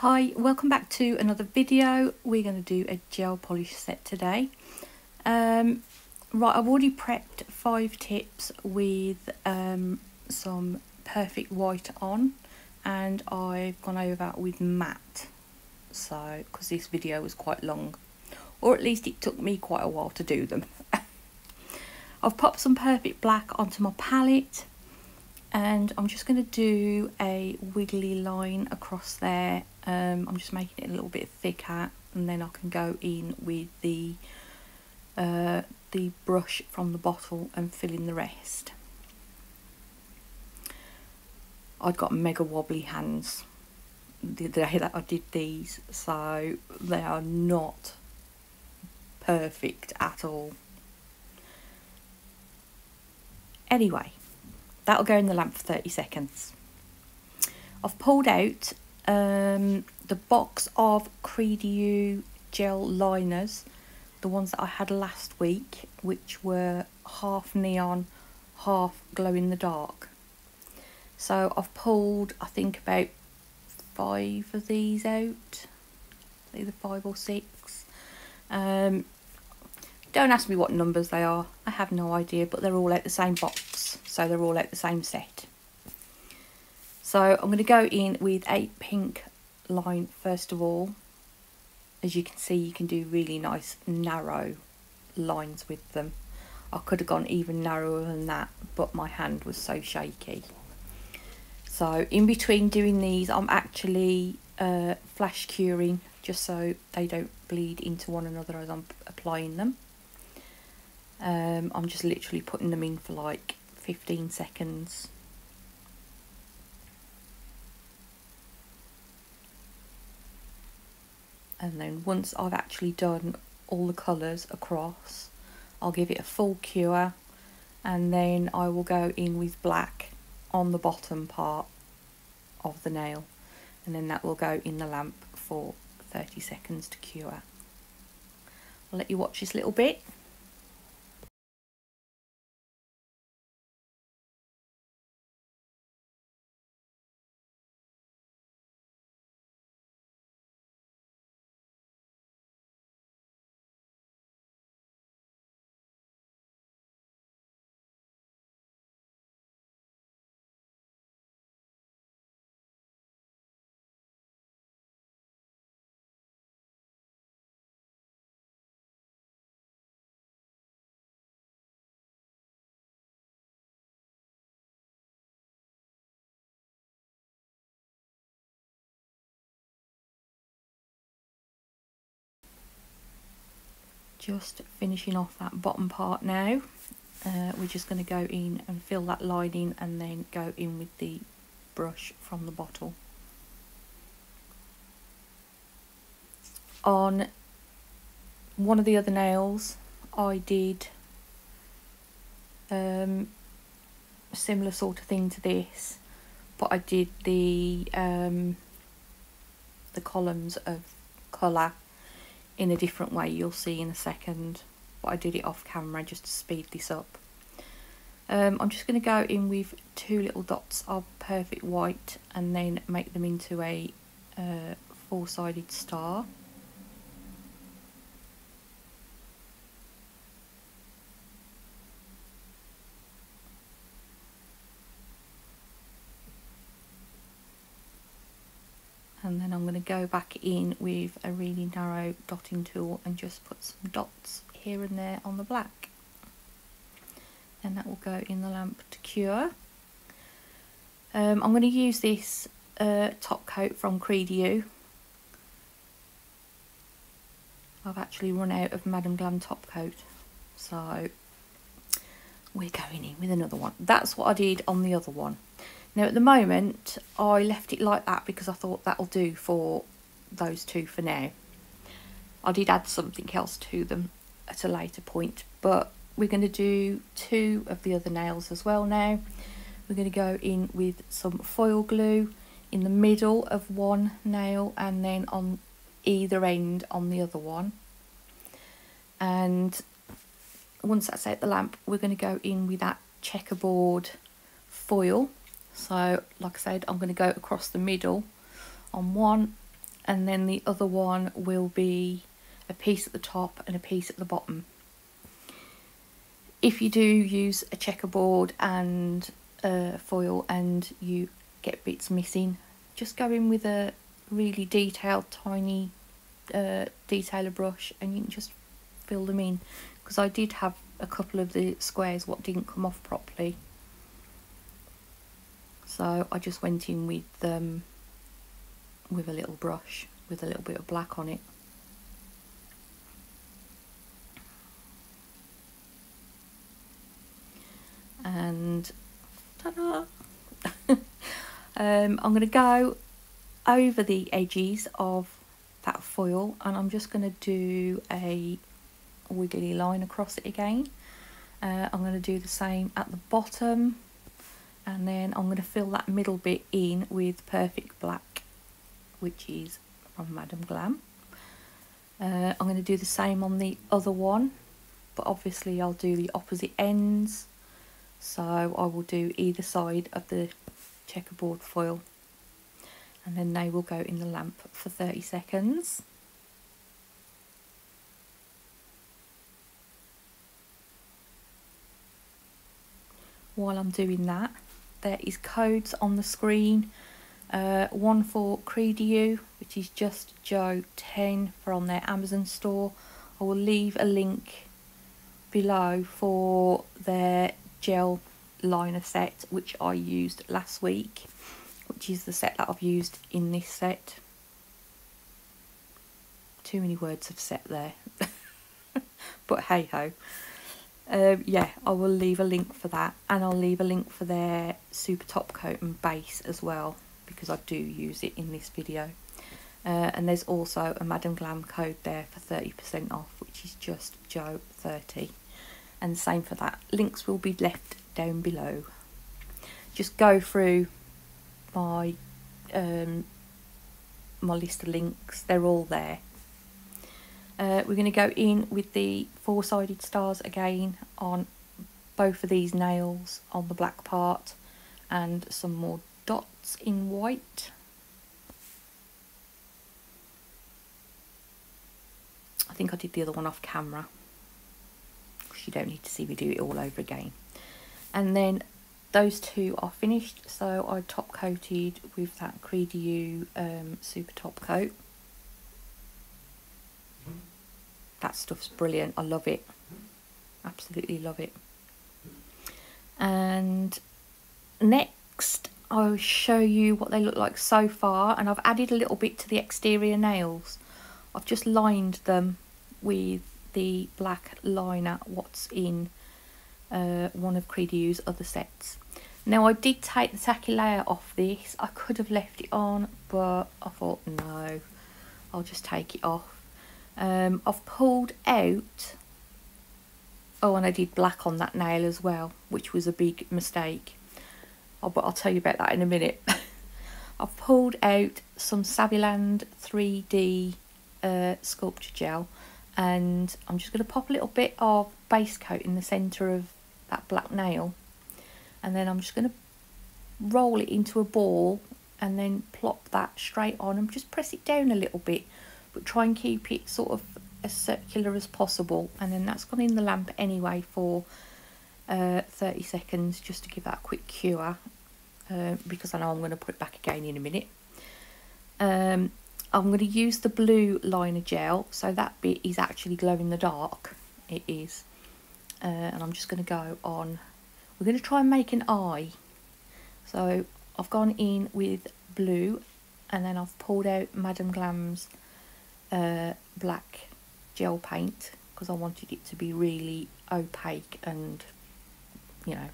Hi, welcome back to another video. We're going to do a gel polish set today. Right, I've already prepped 5 tips with some perfect white on, and I've gone over with matte, so because this video was quite long, or at least it took me quite a while to do them. I've popped some perfect black onto my palette, and I'm just going to do a wiggly line across there. I'm just making it a little bit thicker, and then I can go in with the brush from the bottle and fill in the rest. I'd got mega wobbly hands the day that I did these, so they are not perfect at all. Anyway, that'll go in the lamp for 30 seconds. I've pulled out the box of Kredioo gel liners, the ones that I had last week, which were half neon, half glow in the dark. So I've pulled, I think, about 5 of these out, either 5 or 6. Don't ask me what numbers they are, I have no idea, but they're all out the same box, so they're all out the same set. So I'm going to go in with a pink line first of all. As you can see, you can do really nice narrow lines with them. I could have gone even narrower than that, but my hand was so shaky. So in between doing these, I'm actually flash curing, just so they don't bleed into one another as I'm applying them. I'm just literally putting them in for like 15 seconds. And then once I've actually done all the colours across, I'll give it a full cure, and then I will go in with black on the bottom part of the nail, and then that will go in the lamp for 30 seconds to cure. I'll let you watch this little bit. Just finishing off that bottom part now. We're just going to go in and fill that line in, and then go in with the brush from the bottle. On one of the other nails, I did a similar sort of thing to this, but I did the columns of colour in a different way. You'll see in a second, but I did it off camera just to speed this up. I'm just going to go in with 2 little dots of perfect white, and then make them into a 4-sided star. And then I'm going to go back in with a really narrow dotting tool and just put some dots here and there on the black. And that will go in the lamp to cure. I'm going to use this top coat from Kredioo. I've actually run out of Madam Glam top coat, so we're going in with another one. That's what I did on the other one. Now at the moment I left it like that because I thought that'll do for those 2 for now. I did add something else to them at a later point, but we're going to do 2 of the other nails as well now. We're going to go in with some foil glue in the middle of one nail, and then on either end on the other one. And once that's out the lamp, we're going to go in with that checkerboard foil. So like I said, I'm going to go across the middle on one, and then the other one will be a piece at the top and a piece at the bottom. If you do use a checkerboard and foil and you get bits missing, just go in with a really detailed tiny detailer brush and you can just fill them in, because I did have a couple of the squares what didn't come off properly, so I just went in with a little brush with a little bit of black on it. And ta-da! I'm going to go over the edges of that foil and I'm just going to do a wiggly line across it again. I'm going to do the same at the bottom, and then I'm going to fill that middle bit in with Perfect Black, which is from Madam Glam. I'm going to do the same on the other one, but obviously I'll do the opposite ends, so I will do either side of the checkerboard foil and then they will go in the lamp for 30 seconds. While I'm doing that, there is codes on the screen, one for Kredioo, which is JUSTJO 10 from their Amazon store. I will leave a link below for their gel liner set, which I used last week, which is the set that I've used in this set. Too many words of set there. But hey ho. Yeah, I will leave a link for that, and I'll leave a link for their super top coat and base as well, because I do use it in this video. And there's also a Madam Glam code there for 30% off, which is JUSTJO 30, and same for that. Links will be left down below. Just go through my my list of links, they're all there. We're going to go in with the four-sided stars again on both of these nails on the black part, and some more dots in white. I think I did the other one off camera, because you don't need to see me do it all over again. And then those two are finished, so I top coated with that Kredioo super top coat. That stuff's brilliant, I love it, absolutely love it. And next I'll show you what they look like so far, and I've added a little bit to the exterior nails. I've just lined them with the black liner what's in one of Kredoo's other sets. Now I did take the tacky layer off this. I could have left it on, but I thought no, I'll just take it off. I've pulled out, oh, and I did black on that nail as well, which was a big mistake. But I'll tell you about that in a minute. I've pulled out some Saviland 3D sculpture gel, and I'm just going to pop a little bit of base coat in the centre of that black nail, and then I'm just going to roll it into a ball and then plop that straight on and just press it down a little bit, but try and keep it sort of as circular as possible. And then that's gone in the lamp anyway for 30 seconds, just to give that a quick cure, because I know I'm going to put it back again in a minute. I'm going to use the blue liner gel, so that bit is actually glow in the dark, it is. And I'm just going to go on, we're going to try and make an eye. So I've gone in with blue, and then I've pulled out Madam Glam's black gel paint, because I wanted it to be really opaque and, you know,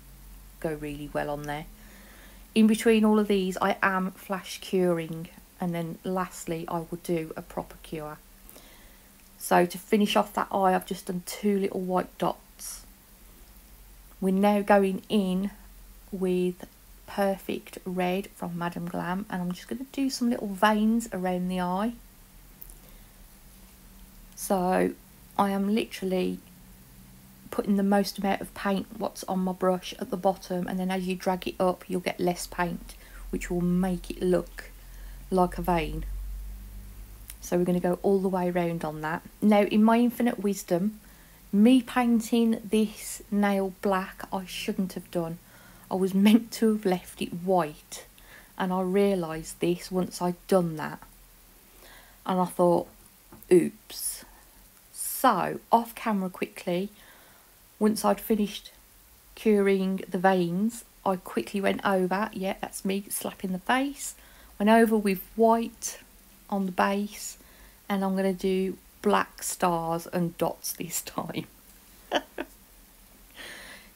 go really well on there. In between all of these I am flash curing, and then lastly I will do a proper cure. So to finish off that eye, I've just done two little white dots. We're now going in with Perfect Red from Madam Glam, and I'm just going to do some little veins around the eye. So I am literally putting the most amount of paint what's on my brush at the bottom, and then as you drag it up you'll get less paint, which will make it look like a vein. So we're going to go all the way around on that. Now, in my infinite wisdom, me painting this nail black, I shouldn't have done. I was meant to have left it white, and I realised this once I'd done that. And I thought, oops. So, off camera quickly, once I'd finished curing the veins, I quickly went over, yeah, that's me slapping the face, went over with white on the base, and I'm going to do black stars and dots this time.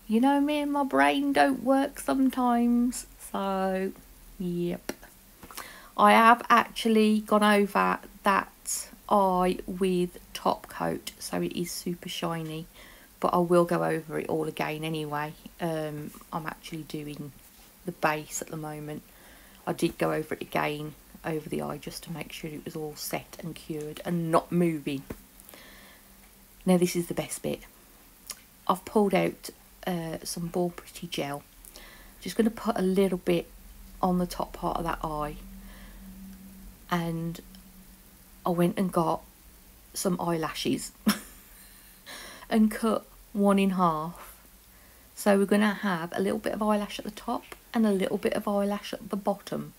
You know me and my brain don't work sometimes, so yep. I have actually gone over that eye with top coat, so it is super shiny, but I will go over it all again anyway. I'm actually doing the base at the moment. I did go over it again over the eye just to make sure it was all set and cured and not moving. Now this is the best bit. I've pulled out some Ball Pretty gel. Just going to put a little bit on the top part of that eye, and I went and got some eyelashes and cut one in half. So we're going to have a little bit of eyelash at the top and a little bit of eyelash at the bottom.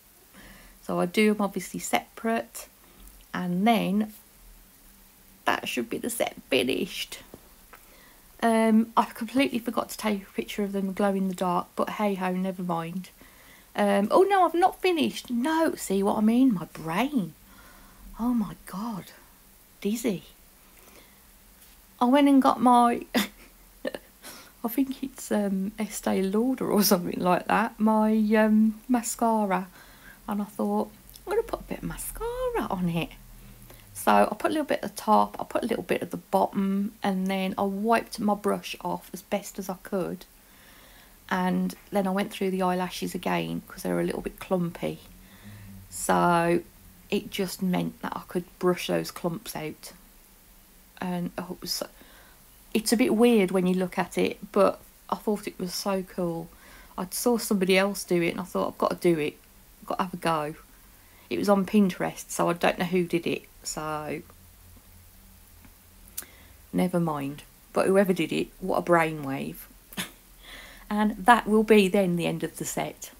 So I do them obviously separate, and then that should be the set finished. I completely forgot to take a picture of them glow in the dark, but hey ho, never mind. Oh no, I've not finished. No, see what I mean? My brain. Oh my god, dizzy. I went and got my, I think it's Estee Lauder or something like that, my mascara. And I thought, I'm going to put a bit of mascara on it. So I put a little bit at the top, I put a little bit at the bottom, and then I wiped my brush off as best as I could. And then I went through the eyelashes again because they were a little bit clumpy. So it just meant that I could brush those clumps out. And oh, it's a bit weird when you look at it, but I thought it was so cool. I saw somebody else do it and I thought, I've got to do it. I've got to have a go. It was on Pinterest, so I don't know who did it. So never mind. But whoever did it, what a brainwave. And that will be then the end of the set.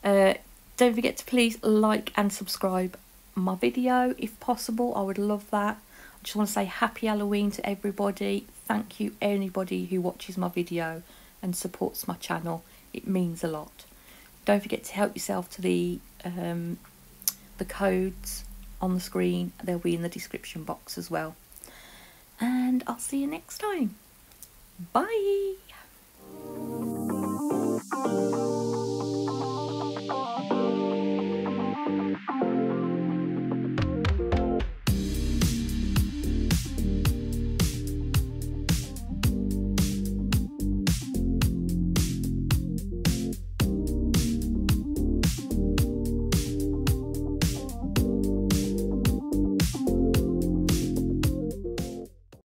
Don't forget to please like and subscribe my video if possible. I would love that. I just want to say happy Halloween to everybody. Thank you anybody who watches my video and supports my channel. It means a lot. Don't forget to help yourself to the codes on the screen. They'll be in the description box as well. And I'll see you next time. Bye.